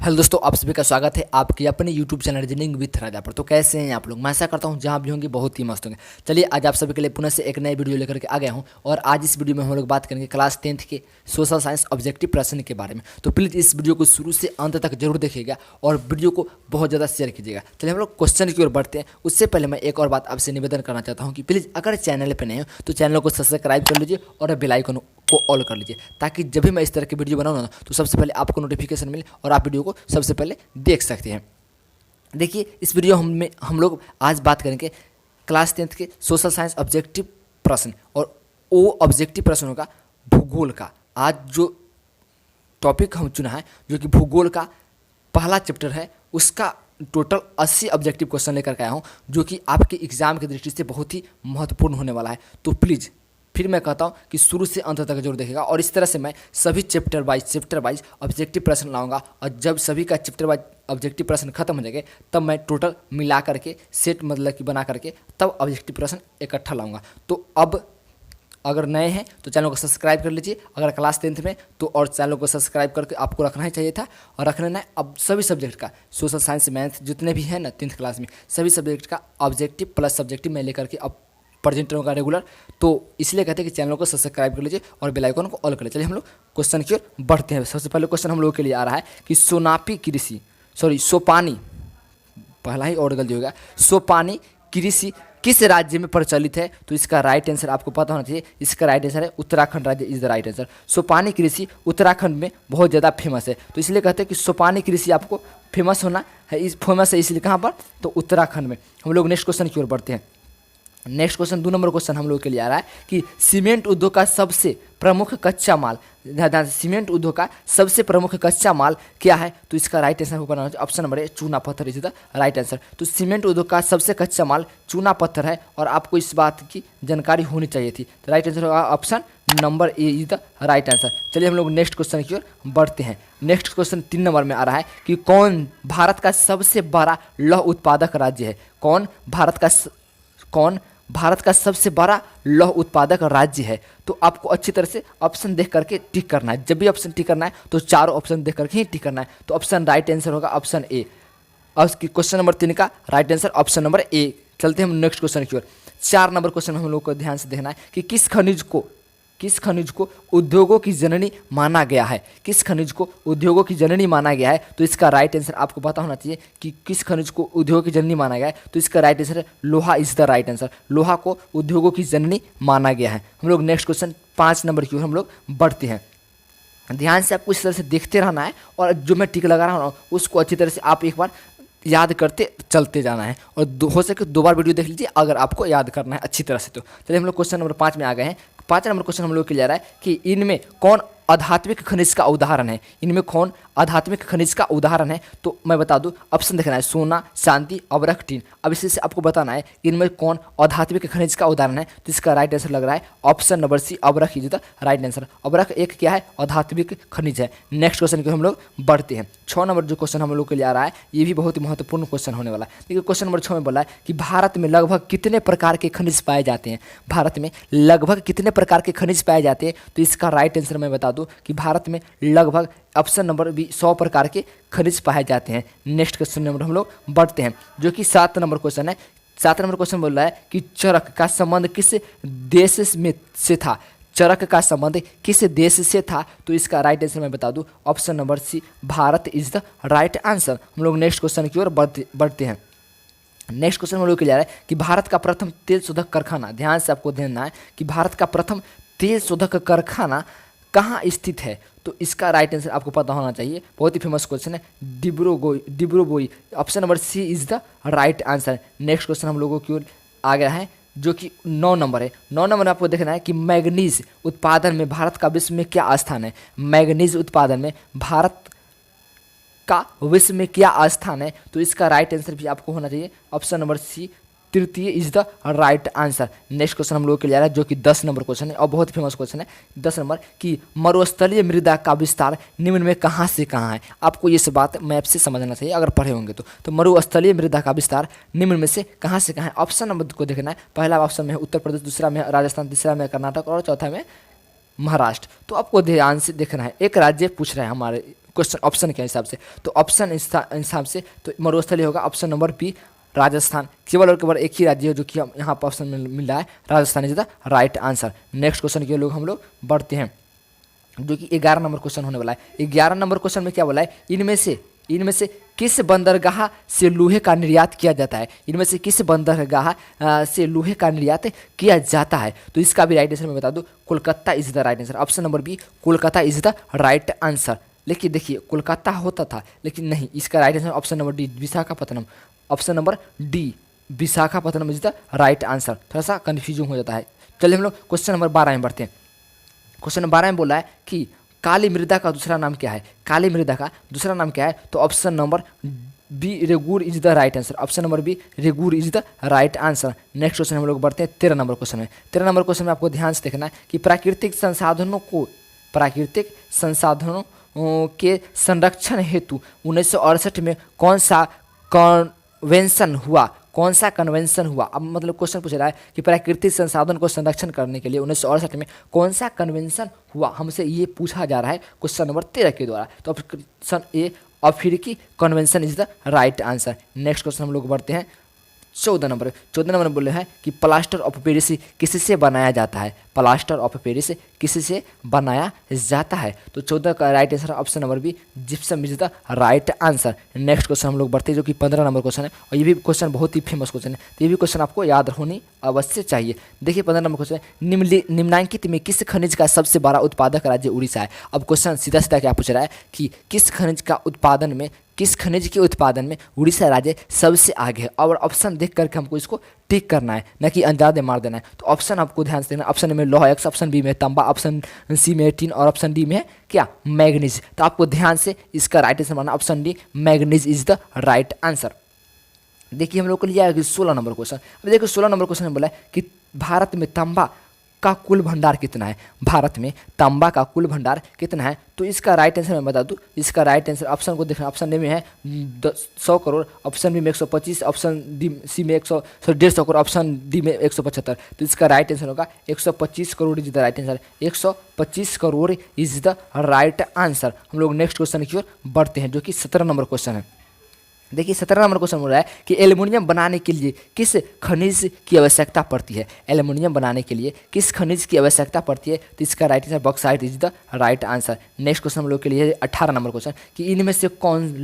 Hello दोस्तों, आप सभी का स्वागत है आपके अपने YouTube चैनल रीजनिंग विथ राजा पर। तो कैसे हैं आप लोग? मैं ऐसा करता हूं जहां भी होंगे बहुत ही मस्त होंगे। चलिए आज आप सभी के लिए पुनः से एक नई वीडियो लेकर के आ गया हूं और आज इस वीडियो में हम लोग बात करेंगे क्लास 10th के सोशल साइंस ऑब्जेक्टिव प्रश्न के बारे में। तो प्लीज़ इस वीडियो को शुरू से अंत तक जरूर देखिएगा और वीडियो को बहुत ज़्यादा शेयर कीजिएगा। चलिए हम लोग क्वेश्चन की ओर बढ़ते हैं। उससे पहले मैं एक और बात आपसे निवेदन करना चाहता हूँ कि प्लीज़ अगर चैनल पर नए हो तो चैनल को सब्सक्राइब कर लीजिए और बेल आइकन को ऑल कर लीजिए, ताकि जब भी मैं इस तरह की वीडियो बनाऊँ ना तो सबसे पहले आपको नोटिफिकेशन मिले और आप वीडियो को सबसे पहले देख सकते हैं। देखिए इस वीडियो हम लोग आज बात करेंगे क्लास 10th के सोशल साइंस ऑब्जेक्टिव प्रश्न और वो ऑब्जेक्टिव प्रश्न होगा भूगोल का। आज जो टॉपिक हम चुना है जो कि भूगोल का पहला चैप्टर है, उसका टोटल 80 ऑब्जेक्टिव क्वेश्चन लेकर के आया हूँ जो कि आपके एग्जाम की दृष्टि से बहुत ही महत्वपूर्ण होने वाला है। तो प्लीज़ फिर मैं कहता हूँ कि शुरू से अंत तक जरूर देखेगा और इस तरह से मैं सभी चैप्टर वाइज ऑब्जेक्टिव प्रश्न लाऊंगा और जब सभी का चैप्टर वाइज ऑब्जेक्टिव प्रश्न खत्म हो जाएंगे तब मैं टोटल मिला करके सेट मतलब कि बना करके तब ऑब्जेक्टिव प्रश्न इकट्ठा लाऊंगा। तो अब अगर नए हैं तो चैनल को सब्सक्राइब कर लीजिए, अगर क्लास 10th में तो और चैनल को सब्सक्राइब करके आपको रखना ही चाहिए था और रख लेना है। अब सभी सब्जेक्ट का सोशल साइंस मैथ जितने भी हैं ना 10th क्लास में सभी सब्जेक्ट का ऑब्जेक्टिव प्लस सब्जेक्टिव में लेकर के अब प्रेजेंट होगा रेगुलर। तो इसलिए कहते हैं कि चैनल को सब्सक्राइब कर लीजिए और बेल आइकन को ऑल कर लीजिए। चलिए हम लोग क्वेश्चन की ओर बढ़ते हैं। सबसे पहले क्वेश्चन हम लोगों के लिए आ रहा है कि सोपानी पहला ही और गलती होगा। सोपानी कृषि किस राज्य में प्रचलित है? तो इसका राइट आंसर आपको पता होना चाहिए। इसका राइट आंसर है उत्तराखंड राज्य इज द राइट आंसर। सोपानी कृषि उत्तराखंड में बहुत ज़्यादा फेमस है, तो इसलिए कहते हैं कि सोपानी कृषि आपको फेमस होना है। फेमस है इसलिए कहाँ पर? तो उत्तराखंड में। हम लोग नेक्स्ट क्वेश्चन की ओर बढ़ते हैं। नेक्स्ट क्वेश्चन 2 नंबर क्वेश्चन हम लोग के लिए आ रहा है कि सीमेंट उद्योग का सबसे प्रमुख कच्चा माल, सीमेंट उद्योग का सबसे प्रमुख कच्चा माल क्या है? तो इसका राइट आंसर होगा ऑप्शन नंबर ए चूना पत्थर इज द राइट आंसर। तो सीमेंट उद्योग का सबसे कच्चा माल चूना पत्थर है और आपको इस बात की जानकारी होनी चाहिए थी। तो राइट आंसर होगा option number A is the right answer. चलिए हम लोग नेक्स्ट क्वेश्चन की ओर बढ़ते हैं। नेक्स्ट क्वेश्चन 3 नंबर में आ रहा है कि कौन भारत का सबसे बड़ा लौह उत्पादक राज्य है? कौन भारत का सबसे बड़ा लौह उत्पादक राज्य है? तो आपको अच्छी तरह से ऑप्शन देख करके टिक करना है। जब भी ऑप्शन टिक करना है तो चारों ऑप्शन देख करके ही टिक करना है। तो ऑप्शन राइट आंसर होगा ऑप्शन ए। और क्वेश्चन नंबर 3 का right answer option number A. चलते हैं हम नेक्स्ट क्वेश्चन की ओर। 4 नंबर क्वेश्चन हम लोग को ध्यान से देखना है कि किस खनिज को उद्योगों की जननी माना गया है? किस खनिज को उद्योगों की जननी माना गया है? तो इसका राइट आंसर आपको पता होना चाहिए कि किस खनिज को उद्योगों की जननी माना गया है। तो इसका राइट आंसर है लोहा इज द राइट आंसर। लोहा को उद्योगों की जननी माना गया है। हम लोग नेक्स्ट क्वेश्चन 5 नंबर की ओर हम लोग बढ़ते हैं। ध्यान से आपको इस तरह से देखते रहना है और जो मैं टिक लगा रहा हूँ उसको अच्छी तरह से आप एक बार याद करते चलते जाना है और हो सके 2 बार वीडियो देख लीजिए अगर आपको याद करना है अच्छी तरह से। तो चलिए हम लोग क्वेश्चन नंबर 5 में आ गए हैं। 5 नंबर क्वेश्चन हम लोग के लिए आ रहा है कि इनमें कौन आध्यात्मिक खनिज का उदाहरण है? इनमें कौन आध्यात्मिक खनिज का उदाहरण है? तो मैं बता दूं ऑप्शन देखना है सोना, चांदी, अवरक, टीन। अब इसी से आपको बताना है इनमें कौन आध्यात्मिक खनिज का उदाहरण है। तो इसका राइट आंसर लग रहा है ऑप्शन नंबर सी अवरक इज द राइट आंसर। अवरक एक क्या है? आध्यात्मिक खनिज है। नेक्स्ट क्वेश्चन की हम लोग बढ़ते हैं। 6 नंबर जो क्वेश्चन हम लोग के लिए आ रहा है ये भी बहुत ही महत्वपूर्ण क्वेश्चन होने वाला है। देखिए क्वेश्चन नंबर 6 में बोला है कि भारत में लगभग कितने प्रकार के खनिज पाए जाते हैं? भारत में लगभग कितने प्रकार के खनिज पाए जाते हैं? तो इसका राइट आंसर मैं बता दूं कि भारत में लगभग ऑप्शन नंबर बी 100 प्रकार के खनिज पाए जाते हैं। नेक्स्ट क्वेश्चन नंबर हम लोग बढ़ते हैं जो कि 7 नंबर क्वेश्चन है। 7 नंबर क्वेश्चन बोल रहा है कि चरक का संबंध किस देश से था? चरक का संबंध किस देश से था? तो इसका राइट आंसर मैं बता दूं option number C Bharat is the right answer. हम लोग नेक्स्ट क्वेश्चन की ओर बढ़ते हैं। नेक्स्ट क्वेश्चन हम लोग के लिए आ रहा है कि भारत का प्रथम तेल शोधक कारखाना, ध्यान से आपको ध्यान है कि भारत का प्रथम तेल शोधक कारखाना कहाँ स्थित है? तो इसका राइट आंसर आपको पता होना चाहिए। बहुत ही फेमस क्वेश्चन है, Dibrugarh. Option number C is the right answer. Next question हम लोगों की ओर आ गया है जो कि 9 नंबर है। 9 नंबर में आपको देखना है कि मैग्नीज उत्पादन में भारत का विश्व में क्या स्थान है? मैग्नीज उत्पादन में भारत का विश्व में क्या स्थान है? तो इसका राइट आंसर भी आपको होना चाहिए ऑप्शन नंबर सी तृतीय is the right answer. Next question हम लोगों के लिए आ रहा है जो कि 10 नंबर क्वेश्चन है और बहुत ही फेमस क्वेश्चन है। 10 नंबर कि मरुस्थलीय मृदा का विस्तार निम्न में कहाँ से कहाँ है? आपको ये सब बात मैप से समझना चाहिए अगर पढ़े होंगे तो मरुस्थलीय मृदा का विस्तार निम्न में से कहाँ से कहाँ है? ऑप्शन नंबर को देखना है। पहला ऑप्शन में है उत्तर प्रदेश, दूसरा में राजस्थान, तीसरा में कर्नाटक और चौथा में महाराष्ट्र। तो आपको ध्यान से देखना है। एक राज्य पूछ रहा है हमारे क्वेश्चन ऑप्शन के हिसाब से, तो ऑप्शन हिसाब से तो मरुस्थलीय होगा ऑप्शन नंबर बी राजस्थान। केवल और केवल एक ही राज्य है जो कि हम यहाँ पर ऑप्शन मिल रहा है, Rajasthan is the right answer. Next question के लोग हम लोग बढ़ते हैं, जो कि 11 नंबर क्वेश्चन होने वाला है। 11 नंबर क्वेश्चन में क्या बोला है, इनमें से किस बंदरगाह से लोहे का निर्यात किया जाता है, इनमें से किस बंदरगाह से लोहे का निर्यात किया जाता है। तो इसका भी राइट आंसर मैं बता दूं, Kolkata is the right answer. Option number B Kolkata is the right answer. लेकिन देखिए कोलकाता होता था लेकिन नहीं, इसका right answer option number D Visakhapatnam. Option number D Visakhapatnam is the right answer. थोड़ा सा कन्फ्यूजन हो जाता है। चलिए हम लोग क्वेश्चन नंबर 12 में बढ़ते हैं। क्वेश्चन नंबर 12 में बोला है कि काली मृदा का दूसरा नाम क्या है, काली मृदा का दूसरा नाम क्या है। तो option number B regur is the right answer. Option number B regur is the right answer. Next question हम लोग बढ़ते हैं 13 नंबर क्वेश्चन में। 13 नंबर क्वेश्चन में आपको ध्यान से देखना है कि प्राकृतिक संसाधनों के संरक्षण हेतु 1968 में कौन सा कन्वेंशन हुआ, कौन सा कन्वेंशन हुआ। अब मतलब क्वेश्चन पूछ रहा है कि प्राकृतिक संसाधन को संरक्षण करने के लिए 1968 में कौन सा कन्वेंशन हुआ, हमसे ये पूछा जा रहा है क्वेश्चन नंबर 13 के द्वारा। तो ऑप्शन ए अफ्रीकी convention is the right answer. Next question हम लोग बढ़ते हैं 14 नंबर में बोले हैं कि प्लास्टर ऑफ पेरिस किससे बनाया जाता है, प्लास्टर ऑफ पेरिस किससे बनाया जाता है। तो 14 का right answer option number B gypsum is the right answer. Next question हम लोग बढ़ते हैं, जो कि 15 नंबर क्वेश्चन है और ये भी क्वेश्चन बहुत ही फेमस क्वेश्चन है, तो ये भी क्वेश्चन आपको याद होनी अवश्य चाहिए। देखिए 15 नंबर क्वेश्चन है, निम्नलिखित में किस खनिज का सबसे बड़ा उत्पादक राज्य उड़ीसा है। अब क्वेश्चन सीधा सीधा क्या पूछ रहा है कि किस खनिज के उत्पादन में उड़ीसा राज्य सबसे आगे है। और ऑप्शन देख करके हमको इसको टिक करना है, न कि अंदाजे मार देना है। तो ऑप्शन आपको ध्यान से देखना, ऑप्शन में लोहा एक्स, ऑप्शन बी में तांबा, ऑप्शन सी में टिन और ऑप्शन डी में है क्या मैग्नीज। तो आपको ध्यान से इसका राइट आंसर मानना option D manganese is the right answer. देखिए हम लोग को लिया 16 नंबर क्वेश्चन। अब देखो 16 नंबर क्वेश्चन में बोला है कि भारत में तांबा का कुल भंडार कितना है, भारत में तांबा का कुल भंडार कितना है। तो इसका राइट आंसर मैं बता दूं, इसका राइट आंसर ऑप्शन को देखना, ऑप्शन ए में है 100 करोड़, ऑप्शन बी में 125, ऑप्शन डी सी में 150 करोड़, ऑप्शन डी में 175। तो इसका राइट आंसर होगा 125 crore is the right answer. 125 crore is the right answer. हम लोग नेक्स्ट क्वेश्चन की ओर बढ़ते हैं, जो कि 17 नंबर क्वेश्चन है। देखिए 17 नंबर क्वेश्चन बोल रहा है कि एल्युमिनियम बनाने के लिए किस खनिज की आवश्यकता पड़ती है, एल्युमिनियम बनाने के लिए किस खनिज की आवश्यकता पड़ती है। तो इसका right answer bauxite is the right answer. Next question हम लोग के लिए 18 नंबर क्वेश्चन कि इनमें से कौन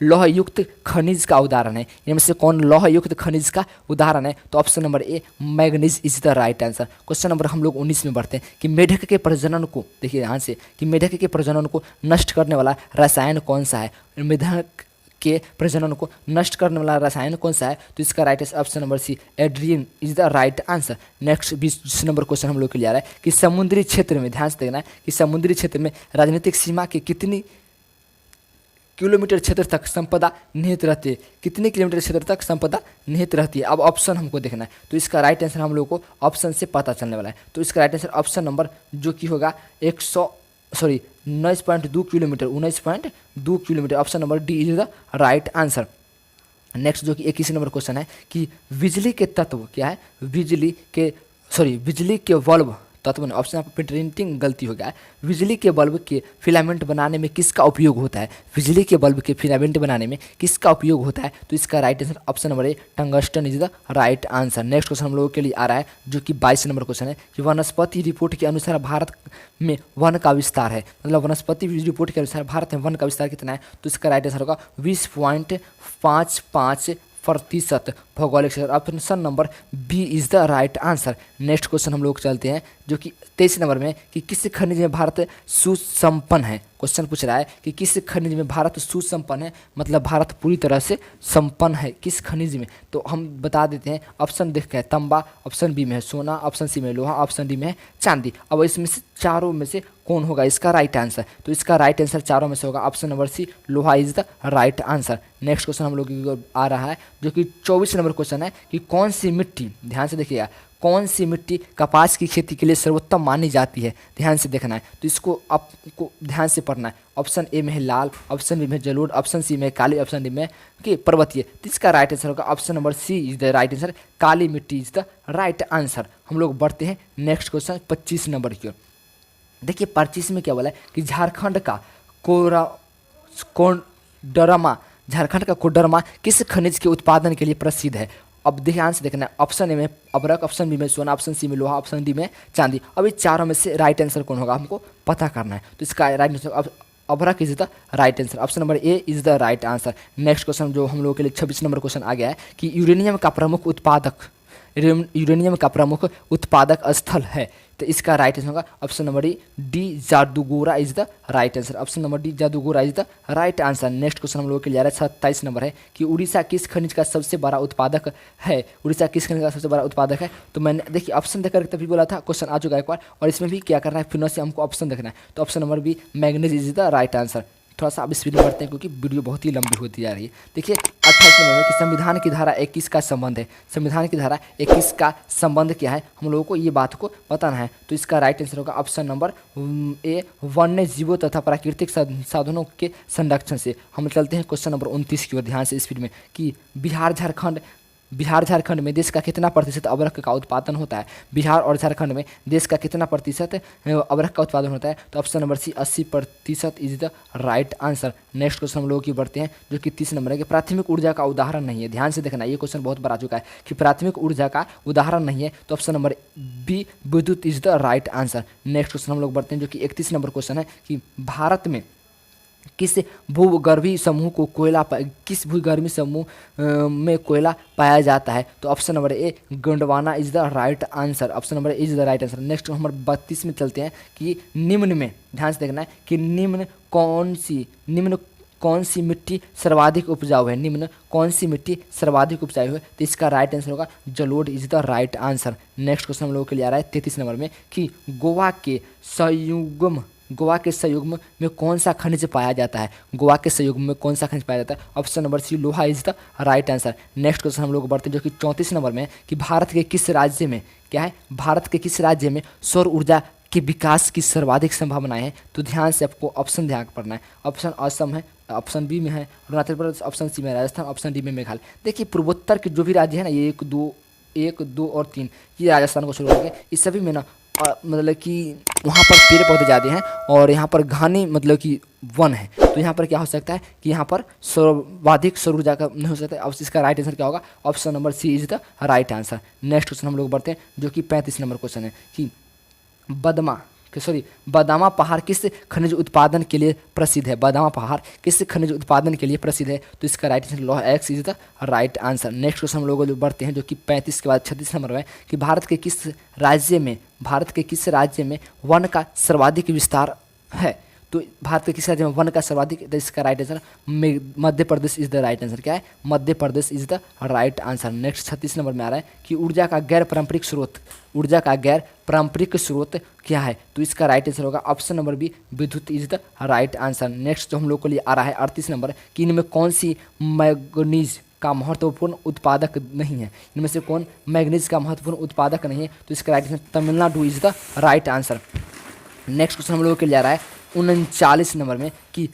लौह युक्त खनिज का उदाहरण है, इनमें से कौन लौह युक्त खनिज का उदाहरण है। तो option number A manganese is the right answer. Question number हम लोग 19 में बढ़ते हैं कि मेढक के प्रजनन को, देखिए ध्यान से, कि मेढक के प्रजनन को नष्ट करने वाला रसायन कौन सा है, मेढक के प्रजनन को नष्ट करने वाला रसायन कौन सा है। तो इसका right answer option number C Adrian is the right answer. Next 20 number question हम लोग के लिए आ रहा है कि समुद्री क्षेत्र में, ध्यान से देखना है कि समुद्री क्षेत्र में राजनीतिक सीमा के कितनी किलोमीटर क्षेत्र तक संपदा निहित रहती है, कितने किलोमीटर क्षेत्र तक संपदा निहित रहती है। अब ऑप्शन हमको देखना है, तो इसका राइट आंसर हम लोग को ऑप्शन से पता चलने वाला है। तो इसका राइट आंसर ऑप्शन नंबर जो कि होगा 19.2 kilometre, 19.2 kilometre. Option number D is the right answer. Next जो कि 21 नंबर क्वेश्चन है कि बिजली के तत्व क्या है, बिजली के बल्ब तत्व ने, ऑप्शन आप प्रिंटिंग गलती हो गया है, बिजली के बल्ब के फिलामेंट बनाने में किसका उपयोग होता है, बिजली के बल्ब के फिलामेंट बनाने में किसका उपयोग होता है। तो इसका right answer option number A tungsten is the right answer. Next question हम लोगों के लिए आ रहा है, जो कि 22 नंबर क्वेश्चन है कि वनस्पति रिपोर्ट के अनुसार भारत में वन का विस्तार है, मतलब वनस्पति रिपोर्ट के अनुसार भारत में वन का विस्तार कितना है। तो इसका राइट आंसर होगा 20.55% भौगोलिक क्षेत्र। Option number B is the right answer. Next question हम लोग चलते हैं, जो कि 23 नंबर में कि किस खनिज में भारत सुसंपन्न है। क्वेश्चन पूछ रहा है कि किस खनिज में भारत सुसंपन्न है, मतलब भारत पूरी तरह से संपन्न है किस खनिज में। तो हम बता देते हैं, ऑप्शन देख के तांबा, ऑप्शन बी में है सोना, ऑप्शन सी में लोहा, ऑप्शन डी में है चांदी। अब इसमें से चारों में से कौन होगा इसका राइट आंसर। तो इसका राइट आंसर चारों में से होगा ऑप्शन नंबर सी लोहा is the right answer. Next question हम लोग आ रहा है, जो कि 24 नंबर क्वेश्चन है कि कौन सी मिट्टी, ध्यान से देखिएगा, कौन सी मिट्टी कपास की खेती के लिए सर्वोत्तम मानी जाती है। ध्यान से देखना है, तो इसको आपको ध्यान से पढ़ना है। ऑप्शन ए में है लाल, ऑप्शन बी में जलोढ़, ऑप्शन सी में काली, ऑप्शन डी में कि पर्वतीय। तो इसका राइट आंसर होगा option number C is the right answer, काली मिट्टी इज द राइट आंसर। हम लोग बढ़ते हैं नेक्स्ट क्वेश्चन 25 नंबर की ओर। देखिए 25 में क्या बोला है कि झारखंड का कोरा कोडरमा, झारखंड का कोडरमा किस खनिज के उत्पादन के लिए प्रसिद्ध है? अब ध्यान से देखना है, ऑप्शन ए में अभ्रक, ऑप्शन बी में सोना, ऑप्शन सी में लोहा, ऑप्शन डी में चांदी। अब इस चारों में से राइट आंसर कौन होगा हमको पता करना है। तो इसका राइट आंसर अभ्रक is the right answer, option number A is the right answer. Next question जो हम लोगों के लिए 26 नंबर क्वेश्चन आ गया है कि यूरेनियम का प्रमुख उत्पादक स्थल है। तो इसका राइट आंसर होगा option number D Jadugora is the right answer, option number D Jadugora is the right answer. Next question हम लोगों के लिए आ रहा है 27 नंबर है कि उड़ीसा किस खनिज का सबसे बड़ा उत्पादक है? उड़ीसा किस खनिज का सबसे बड़ा उत्पादक है? तो मैंने देखिए ऑप्शन देकर तभी बोला था, क्वेश्चन आ चुका है एक बार, और इसमें भी क्या करना है, फिर से हमको ऑप्शन देखना है। तो option number B manganese is the right answer. थोड़ा सा आप स्पीड में बढ़ते हैं क्योंकि वीडियो बहुत ही लंबी होती जा रही है। देखिए 28 नंबर में कि संविधान की धारा 21 का संबंध है, संविधान की धारा 21 का संबंध क्या है, हम लोगों को ये बात को बताना है। तो इसका राइट आंसर होगा ऑप्शन नंबर ए वन्य जीवों तथा प्राकृतिक साधनों के संरक्षण से। हम चलते हैं क्वेश्चन नंबर 29 की ओर, ध्यान से स्पीड में कि बिहार झारखंड में देश का कितना प्रतिशत अभ्रक का उत्पादन होता है? बिहार और झारखंड में देश का कितना प्रतिशत अभ्रक का उत्पादन होता है? तो option number C 80% is the right answer. Next question हम लोग की बढ़ते हैं जो कि 30 नंबर है कि प्राथमिक ऊर्जा का उदाहरण नहीं है। ध्यान से देखना, ये क्वेश्चन बहुत बार आ चुका है कि प्राथमिक ऊर्जा का उदाहरण नहीं है। तो ऑप्शन नंबर बी विद्युत is the right answer. Next question हम लोग बढ़ते हैं जो कि 31 नंबर क्वेश्चन है कि भारत में किस भूगर्भीय समूह में कोयला पाया जाता है? तो option number A Gondwana is the right answer, option number A is the right answer. Next number 32 में चलते हैं कि निम्न में, ध्यान से देखना है कि निम्न कौन सी मिट्टी सर्वाधिक उपजाऊ है? निम्न कौन सी मिट्टी सर्वाधिक उपजाऊ है? तो इसका राइट आंसर होगा जलोढ़ is the right answer. Next question हम लोगों के लिए आ रहा है 33 नंबर में कि गोवा के संयुग्म में कौन सा खनिज पाया जाता है? गोवा के संयुग्म में कौन सा खनिज पाया जाता है? ऑप्शन नंबर सी लोहा is the right answer. Next question हम लोग बढ़ते हैं जो कि 34 नंबर में कि भारत के किस राज्य में क्या है, भारत के किस राज्य में सौर ऊर्जा के विकास की सर्वाधिक संभावनाएं हैं? तो ध्यान से आपको ऑप्शन ध्यान पढ़ना है। ऑप्शन असम है, ऑप्शन बी में है अरुणाचल प्रदेश, ऑप्शन सी में राजस्थान, ऑप्शन डी में मेघालय। देखिए पूर्वोत्तर के जो भी राज्य है ना, ये 1, 2 और 3 ये राजस्थान को शुरू हो गए। इस सभी में ना मतलब कि वहाँ पर पेड़ पौधे ज़्यादा हैं और यहाँ पर घने मतलब कि वन है। तो यहाँ पर क्या हो सकता है कि यहाँ पर सर्वाधिक सौर ऊर्जा का नहीं हो सकता है। अब इसका राइट आंसर क्या होगा? Option number C is the right answer. Next question हम लोग बढ़ते हैं जो कि 35 नंबर क्वेश्चन है कि बादामा पहाड़ किस खनिज उत्पादन के लिए प्रसिद्ध है? बादामा पहाड़ किस खनिज उत्पादन के लिए प्रसिद्ध है? तो इसका राइट आंसर लौह x is the right answer. Next question हम लोग जो बढ़ते हैं जो कि 35 के बाद 36 नंबर में कि भारत के किस राज्य में वन का सर्वाधिक विस्तार है? तो भारत के किस राज्य में वन का सर्वाधिक, तो इसका right answer Madhya Pradesh is the right answer. क्या है? Madhya Pradesh is the right answer. Next 36 number में आ रहा है कि ऊर्जा का गैर पारंपरिक स्रोत क्या है? तो इसका राइट आंसर होगा ऑप्शन नंबर बी विद्युत is the right answer. Next जो हम लोग के लिए आ रहा है 38 नंबर कि इनमें कौन सी मैग्नीज का महत्वपूर्ण उत्पादक नहीं है? इनमें से कौन मैग्नीज का महत्वपूर्ण उत्पादक नहीं है? तो इसका right answer Tamil Nadu is the right answer. Next question हम लोगों के लिए आ रहा है 39 नंबर में कि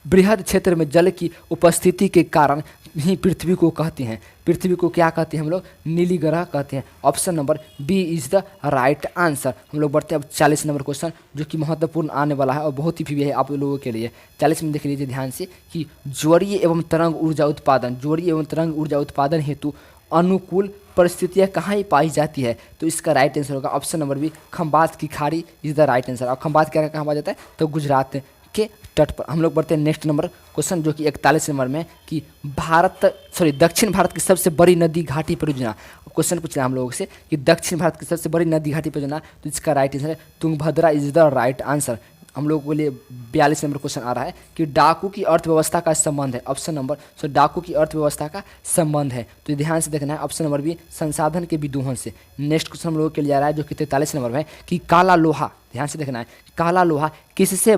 बृहद क्षेत्र में जल की उपस्थिति के कारण ही पृथ्वी को कहते हैं। पृथ्वी को क्या कहते हैं हम लोग? नीली ग्रह कहते हैं। Option number B is the right answer. हम लोग बढ़ते हैं अब 40 नंबर क्वेश्चन जो कि महत्वपूर्ण आने वाला है और बहुत ही प्रिय है आप लोगों के लिए। 40 में देख लीजिए ध्यान से कि ज्वरीय एवं तरंग ऊर्जा उत्पादन हेतु अनुकूल परिस्थितियाँ कहाँ ही पाई जाती है? तो इसका राइट आंसर होगा ऑप्शन नंबर बी खंबात की खाड़ी इज द राइट आंसर। और खंबात क्या कहाँ पाया जाता है? तो गुजरात के तट पर। हम लोग बढ़ते हैं नेक्स्ट नंबर क्वेश्चन जो कि 41 नंबर में कि दक्षिण भारत की सबसे बड़ी नदी घाटी परियोजना। क्वेश्चन पूछ रहे हैं हम लोगों से कि दक्षिण भारत की सबसे बड़ी नदी घाटी परियोजना, तो इसका राइट आंसर है Tungabhadra is the right answer. हम लोगों के लिए 42 नंबर क्वेश्चन आ रहा है कि डाकू की अर्थव्यवस्था का संबंध है। ऑप्शन नंबर डाकू की अर्थव्यवस्था का संबंध है, तो ध्यान से देखना है ऑप्शन नंबर बी संसाधन के विदोहन से। नेक्स्ट क्वेश्चन हम लोगों के लिए आ रहा है जो कि 43 नंबर में है कि काला लोहा, ध्यान से देखना है, काला लोहा किससे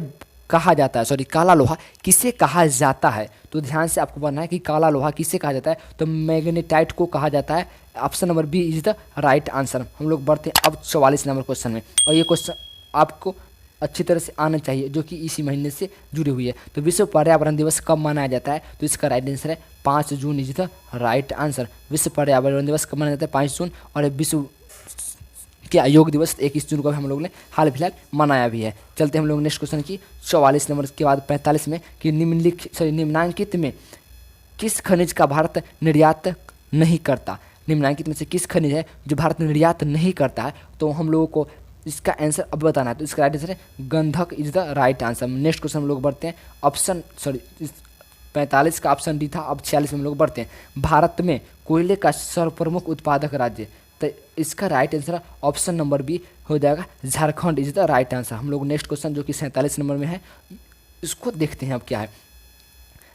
कहा जाता है? काला लोहा किसे कहा जाता है? तो ध्यान से आपको बनना है कि काला लोहा किसे कहा जाता है? तो मैग्नेटाइट को कहा जाता है। Option number B is the right answer. हम लोग बढ़ते हैं अब 44 नंबर क्वेश्चन में, और ये क्वेश्चन आपको अच्छी तरह से आना चाहिए जो कि इसी महीने से जुड़ी हुई है। तो विश्व पर्यावरण दिवस कब मनाया जाता है? तो इसका राइट आंसर है 5 June is the right answer. विश्व पर्यावरण दिवस कब मनाया जाता है? 5 जून। और विश्व क्या योग दिवस 21 जून को भी हम लोग ने हाल फिलहाल मनाया भी है। चलते हम लोग नेक्स्ट क्वेश्चन की 44 नंबर के बाद 45 में कि निम्नांकित में किस खनिज का भारत निर्यात नहीं करता। निम्नांकित में से किस खनिज है जो भारत निर्यात नहीं करता है, तो हम लोगों को इसका आंसर अब बताना है। तो इसका राइट आंसर है गंधक is the right answer. Next question हम लोग बढ़ते हैं ऑप्शन 45 का ऑप्शन डी था, अब 46 में हम लोग बढ़ते हैं। भारत में कोयले का सर्वप्रमुख उत्पादक राज्य, तो इसका right answer option number B हो जाएगा Jharkhand is the right answer. हम लोग नेक्स्ट क्वेश्चन जो कि 47 नंबर में है इसको देखते हैं अब क्या है।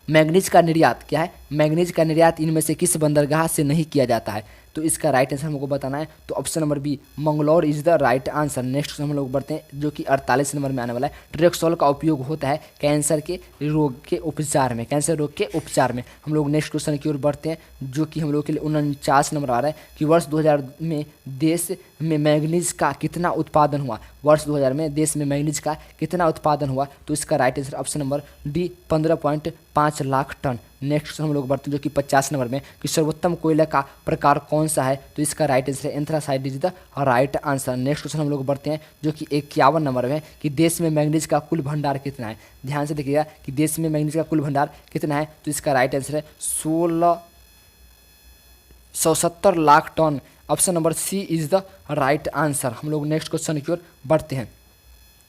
मैग्नीज का निर्यात क्या है, मैग्नीज का निर्यात इनमें से किस बंदरगाह से नहीं किया जाता है, तो इसका राइट आंसर हमको बताना है। तो option number B Mangalore is the right answer. Next हम लोग बढ़ते हैं जो कि 48 नंबर में आने वाला है। ट्रेक्सोल का उपयोग होता है कैंसर के रोग के उपचार में, कैंसर रोग के उपचार में। हम लोग नेक्स्ट क्वेश्चन की ओर बढ़ते हैं जो कि हम लोग के लिए 49 नंबर आ रहा है कि वर्ष 2000 में देश में मैग्नीज का कितना उत्पादन हुआ। वर्ष 2000 में देश में मैग्नीज का कितना उत्पादन हुआ, तो इसका right answer option number D 15.5 lakh ton. Next हम लोग बढ़ते हैं जो कि 50 नंबर में कि सर्वोत्तम कोयला का प्रकार कौन सा है, तो इसका राइट आंसर है anthracite is the right answer. Next question हम लोग बढ़ते हैं जो कि 51 नंबर में कि देश में मैग्नीज का कुल भंडार कितना है। ध्यान से देखिएगा कि देश में मैग्नीज का कुल भंडार कितना है, तो इसका राइट आंसर है 1670 lakh ton. Option number C is the right answer. हम लोग नेक्स्ट क्वेश्चन की ओर बढ़ते हैं।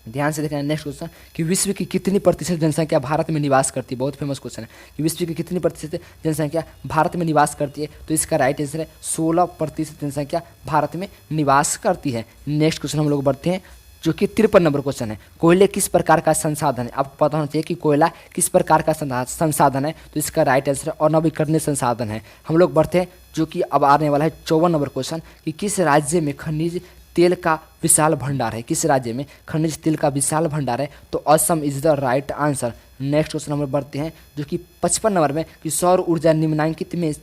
ध्यान से देखना है नेक्स्ट क्वेश्चन कि विश्व की कितनी प्रतिशत जनसंख्या भारत में निवास करती है। बहुत फेमस क्वेश्चन है कि विश्व की कितनी प्रतिशत जनसंख्या भारत में निवास करती है, तो इसका राइट आंसर है 16% जनसंख्या भारत में निवास करती है। नेक्स्ट क्वेश्चन हम लोग बढ़ते हैं जो कि 53 नंबर क्वेश्चन है। कोयले किस प्रकार का संसाधन है, आपको पता होना चाहिए कि कोयला किस प्रकार का संसाधन है, तो इसका राइट आंसर अनवीकरणीय संसाधन है। हम लोग बढ़ते हैं जो कि अब आने वाला है 54 नंबर क्वेश्चन कि किस राज्य में खनिज तेल का विशाल भंडार है। किस राज्य में खनिज तेल का विशाल भंडार है, तो Assam is the right answer. Next question number बढ़ते हैं जो कि 55 नंबर में कि सौर ऊर्जा निम्नांकित में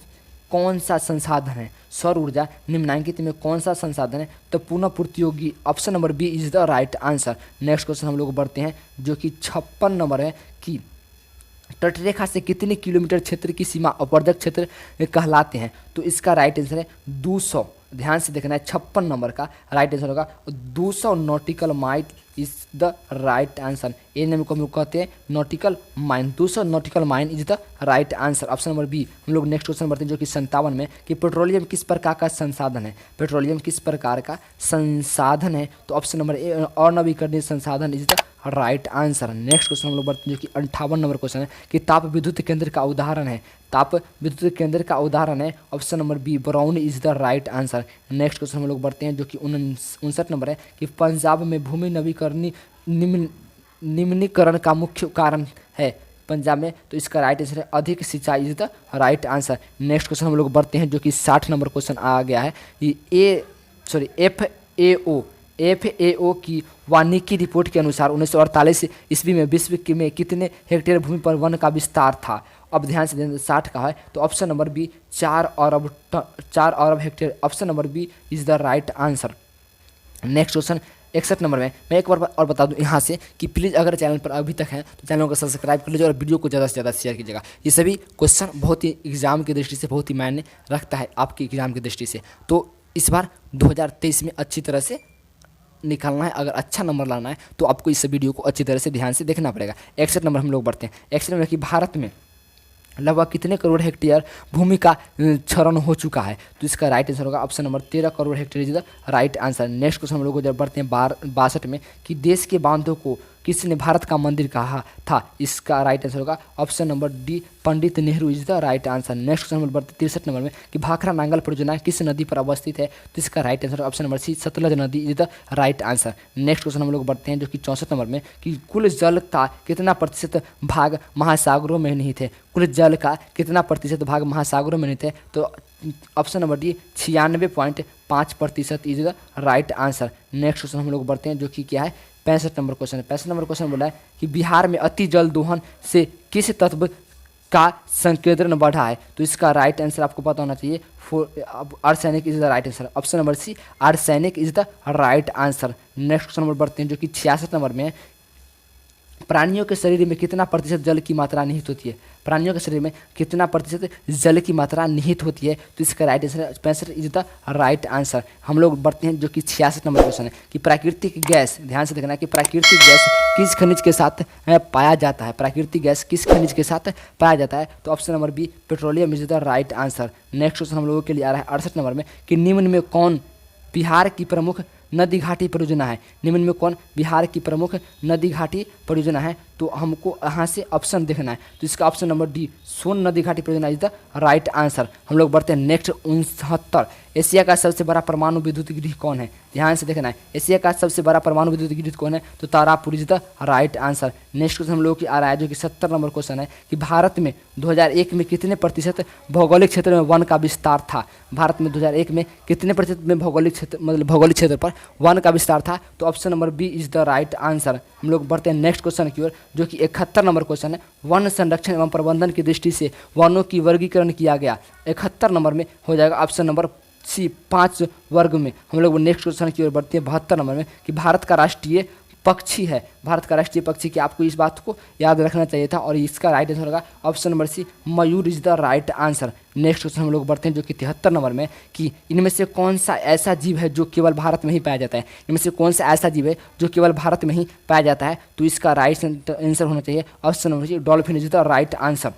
कौन सा संसाधन है। सौर ऊर्जा निम्नांकित में कौन सा संसाधन है, तो पुनः पूर्तियोगी option number B is the right answer. Next question हम लोग बढ़ते हैं जो कि 56 नंबर है कि तटरेखा से कितने किलोमीटर क्षेत्र की सीमा अपवर्जक क्षेत्र कहलाते हैं, तो इसका राइट आंसर है 200। ध्यान से देखना है 56 नंबर का राइट आंसर होगा 200 nautical mile is the right answer. A name को हम लोग कहते हैं nautical mine, 200 nautical mine is the right answer. Option number B. हम लोग नेक्स्ट क्वेश्चन बढ़ते हैं जो कि 57 में कि पेट्रोलियम किस प्रकार का संसाधन है। पेट्रोलियम किस प्रकार का संसाधन है, तो ऑप्शन नंबर ए अनवीकरणीय संसाधन is the right answer. Next question हम लोग बढ़ते हैं जो कि 58 नंबर क्वेश्चन है कि ताप विद्युत केंद्र का उदाहरण है। ताप विद्युत केंद्र का उदाहरण है option number B Barauni is the right answer. Next question हम लोग बढ़ते हैं जो कि 59 नंबर है कि पंजाब में भूमि नवीकरण निम्नीकरण का मुख्य कारण है पंजाब में, तो इसका राइट आंसर है अधिक सिंचाई is the right answer. Next question हम लोग बढ़ते हैं जो कि 60 नंबर क्वेश्चन आ गया है FAO की वानिकी रिपोर्ट के अनुसार 1948 ईस्वी में विश्व में कितने हेक्टेयर भूमि पर वन का विस्तार था। अब ध्यान से दें 60 का है, तो ऑप्शन नंबर बी 4 अरब hectare. Option number B is the right answer. Next question 61 number में मैं एक बार और बता दूं यहाँ से कि प्लीज़ अगर चैनल पर अभी तक हैं तो चैनल को सब्सक्राइब कर लीजिए और वीडियो को ज़्यादा से ज़्यादा शेयर कीजिएगा। ये सभी क्वेश्चन बहुत ही एग्जाम की दृष्टि से बहुत ही मायने रखता है आपकी एग्जाम की दृष्टि से। तो इस बार 2023 में अच्छी तरह से निकालना है, अगर अच्छा नंबर लाना है तो आपको इस वीडियो को अच्छी तरह से ध्यान से देखना पड़ेगा। 61 नंबर हम लोग बढ़ते हैं। 61 नंबर कि भारत में लगभग कितने करोड़ हेक्टेयर भूमि का क्षरण हो चुका है, तो इसका राइट आंसर होगा option number 13 crore hectare is the right answer. Next question हम लोग जब बढ़ते हैं 62 में कि देश के बांधों को किसने भारत का मंदिर कहा था, इसका राइट आंसर होगा option number D Pandit Nehru is the right answer. Next question हम बढ़ते 63 नंबर में कि भाखड़ा नांगल परियोजना किस नदी पर अवस्थित है, तो इसका right answer option number C Sutlej नदी is the right answer. Next question हम लोग बढ़ते हैं जो कि 64 नंबर में कि कुल जल का कितना प्रतिशत भाग महासागरों में निहित है। कुल जल का कितना प्रतिशत भाग महासागरों में निहित है, तो option number D 96.5% is the right answer. Next question हम लोग बढ़ते हैं जो कि क्या है 65 नंबर क्वेश्चन है। 65 नंबर क्वेश्चन बोला है कि बिहार में अति जल दोहन से किस तत्व का संकेंद्रण बढ़ा है, तो इसका राइट आंसर आपको पता होना चाहिए arsenic is the right answer. Option number C arsenic is the right answer. Next question number बढ़ते हैं जो कि 66 नंबर में प्राणियों के शरीर में कितना प्रतिशत जल की मात्रा निहित होती है? प्राणियों के शरीर में कितना प्रतिशत जल की मात्रा निहित होती है? तो इसका right answer 65 is the right answer. हम लोग बढ़ते हैं जो कि 66 नंबर क्वेश्चन है कि प्राकृतिक गैस, ध्यान से देखना है कि प्राकृतिक गैस किस खनिज के साथ पाया जाता है? प्राकृतिक गैस किस खनिज के साथ पाया जाता है? तो option number B petroleum is the right answer. Next question हम लोगों के लिए आ रहा है 68 नंबर में कि निम्न में कौन बिहार की प्रमुख नदी घाटी परियोजना है? निम्न में कौन बिहार की प्रमुख नदी घाटी परियोजना है? तो हमको यहाँ से ऑप्शन देखना है। तो इसका ऑप्शन नंबर डी सोन नदी घाटी परियोजना इज द राइट आंसर। हम लोग बढ़ते हैं नेक्स्ट 69। एशिया का सबसे बड़ा परमाणु विद्युत गृह कौन है? ध्यान से देखना है, एशिया का सबसे बड़ा परमाणु विद्युत गृह कौन है? तो Tarapur is the right answer. Next question हम लोग की आ रहा है जो कि 70 नंबर क्वेश्चन है कि भारत में 2001 में कितने प्रतिशत भौगोलिक क्षेत्र में वन का विस्तार था? भारत में 2001 में कितने प्रतिशत में भौगोलिक क्षेत्र मतलब भौगोलिक क्षेत्र पर वन का विस्तार था? तो option number B is the right answer. हम लोग बढ़ते हैं नेक्स्ट क्वेश्चन की ओर जो कि 71 नंबर क्वेश्चन है। वन संरक्षण एवं प्रबंधन की दृष्टि से वनों की वर्गीकरण किया गया 71 नंबर में हो जाएगा ऑप्शन नंबर सी 5 वर्ग में। हम लोग नेक्स्ट क्वेश्चन की ओर बढ़ते हैं 72 नंबर में कि भारत का राष्ट्रीय पक्षी है। भारत का राष्ट्रीय पक्षी की आपको इस बात को याद रखना चाहिए था और इसका राइट आंसर होगा ऑप्शन नंबर सी मयूर is the right answer. Next question हम लोग बढ़ते हैं जो कि 73 नंबर में कि इनमें से कौन सा ऐसा जीव है जो केवल भारत में ही पाया जाता है? इनमें से कौन सा ऐसा जीव है जो केवल भारत में ही पाया जाता है? तो इसका राइट आंसर होना चाहिए option number C dolphin is the right answer.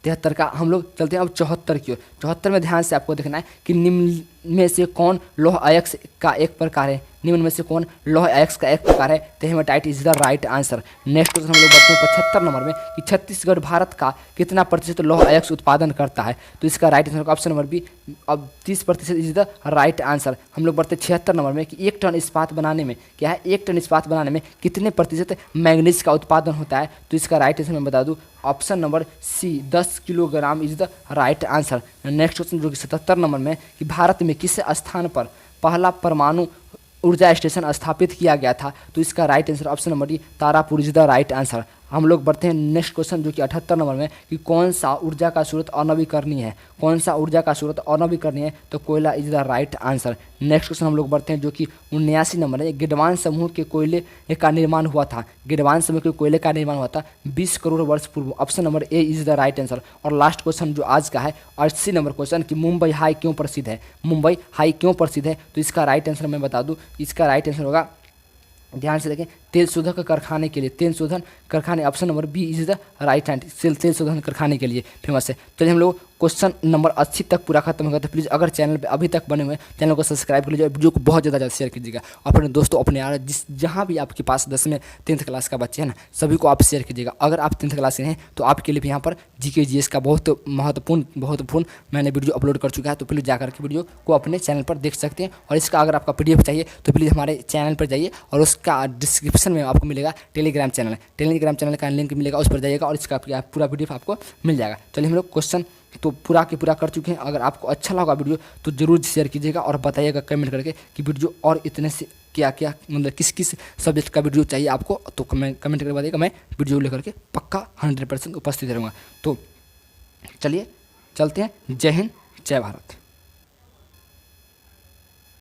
73 का हम लोग चलते हैं अब 74 की ओर। 74 में ध्यान से आपको देखना है कि निम्न में से कौन लौह अयस्क का एक प्रकार है? निम्न में से कौन लौह अयस्क का एक प्रकार है? तो haematite is the right answer. Next question हम लोग बढ़ते हैं 75 नंबर में कि छत्तीसगढ़ भारत का कितना प्रतिशत लौह अयस्क उत्पादन करता है? तो इसका right answer option number B अब 30% इज द राइट आंसर। हम लोग बढ़ते हैं 76 नंबर में कि 1 टन इस्पात बनाने में क्या है? 1 टन इस्पात बनाने में कितने प्रतिशत मैंगनीज का उत्पादन होता है? तो इसका राइट आंसर मैं बता दूं option number C 10 kilogram is the right answer. Next question जो कि 77 नंबर में कि भारत में किस स्थान पर पहला परमाणु ऊर्जा स्टेशन स्थापित किया गया था? तो इसका right answer option number D Tarapur is the right answer. हम लोग बढ़ते हैं नेक्स्ट क्वेश्चन जो कि 78 नंबर में कि कौन सा ऊर्जा का स्रोत अनवीकरणीय है? कौन सा ऊर्जा का स्रोत अनवीकरणीय है? तो कोयला is the right answer. Next question हम लोग बढ़ते हैं जो कि 79 नंबर है। गिडवान समूह के कोयले का निर्माण हुआ था, गिडवान समूह के कोयले का निर्माण हुआ था 20 करोड़ वर्ष पूर्व। Option number A is the right answer. और लास्ट क्वेश्चन जो आज का है 80 नंबर क्वेश्चन कि मुंबई हाई क्यों प्रसिद्ध है? मुंबई हाई क्यों प्रसिद्ध है? तो इसका राइट आंसर मैं बता दूं, इसका राइट आंसर होगा, ध्यान से देखें, तेल शोधक कारखाने के लिए, तेल शोधन कारखाने option number B is the right answer. तेल शोधन कारखाने के लिए फेमस है। चलिए हम लोग क्वेश्चन नंबर 80 तक पूरा खत्म होगा। तो प्लीज़ अगर चैनल पे अभी तक बने हुए चैनल को सब्सक्राइब कर लीजिए और वीडियो को बहुत ज़्यादा शेयर कीजिएगा अपने दोस्तों अपने यार जहाँ भी आपके पास 10वीं 10th क्लास का बच्चे हैं ना सभी को आप शेयर कीजिएगा। अगर आप 10th क्लास के हैं तो आपके लिए भी यहाँ पर GK GS का बहुत महत्वपूर्ण मैंने वीडियो अपलोड कर चुका है। तो प्लीज़ जाकर के वीडियो को अपने चैनल पर देख सकते हैं। और इसका अगर आपका PDF चाहिए तो प्लीज़ हमारे चैनल पर जाइए और उसका डिस्क्रिप्शन में आपको मिलेगा टेलीग्राम चैनल, टेलीग्राम चैनल का लिंक मिलेगा, उस पर जाइएगा और इसका पूरा PDF आपको मिल जाएगा। चलिए हम लोग क्वेश्चन तो पूरा के पूरा कर चुके हैं। अगर आपको अच्छा लगा वीडियो तो जरूर शेयर कीजिएगा और बताइएगा कमेंट करके कि वीडियो और इतने से क्या क्या मतलब किस किस सब्जेक्ट का वीडियो चाहिए आपको। तो कमेंट करके बताइएगा, मैं वीडियो लेकर के पक्का 100% उपस्थित रहूँगा। तो चलिए चलते हैं। जय हिंद, जय भारत।